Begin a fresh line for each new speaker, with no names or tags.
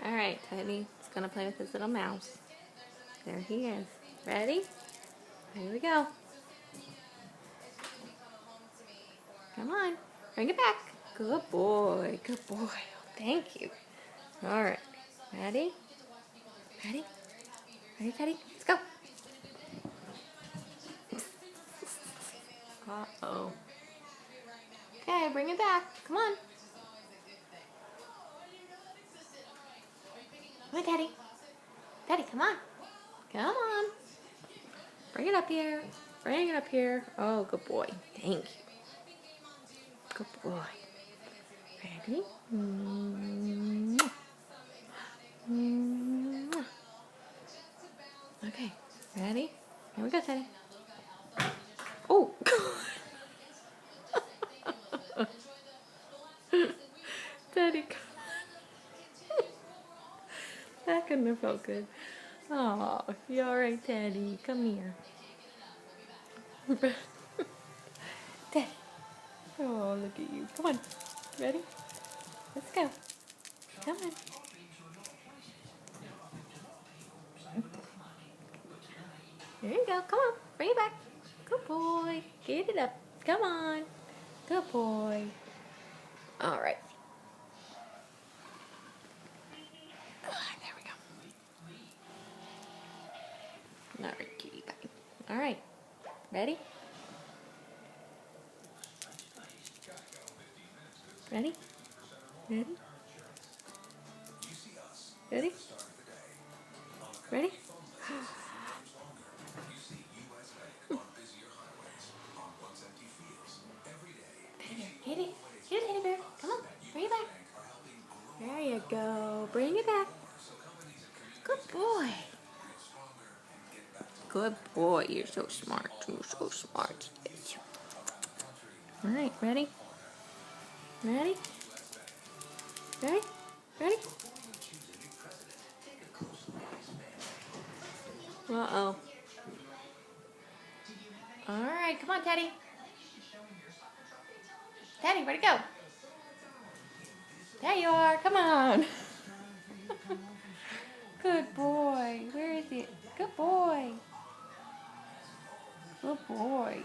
Alright, Teddy's gonna play with his little mouse. There he is. Ready? Here we go. Come on. Bring it back. Good boy. Good boy. Oh, thank you. Alright. Ready? Ready? Ready, Teddy? Let's go. Uh-oh. Okay, bring it back. Come on. Come on, Teddy. Teddy, come on. Come on. Bring it up here. Bring it up here. Oh, good boy. Thank you. Good boy. Ready? Okay. Ready? Here we go, Teddy. Oh! Teddy, come on. That couldn't have felt good. Oh, you alright, Teddy? Come here. Teddy. Oh, look at you. Come on. Ready? Let's go. Come on. There you go. Come on. Bring it back. Good boy. Get it up. Come on. Good boy. All right. There we go. All right, cutie pie. All right. Ready? Ready? Ready? Ready? Ready? Get it. Get it, teddy bear. Come on. Bring it back. There you go. Bring it back. Good boy. Good boy. You're so smart. You're so smart. All right. Ready? Ready? Ready? Ready? Uh-oh. All right. Come on, Teddy. Teddy, where'd it go? There you are. Come on. Good boy. Where is it? Good boy. Good boy.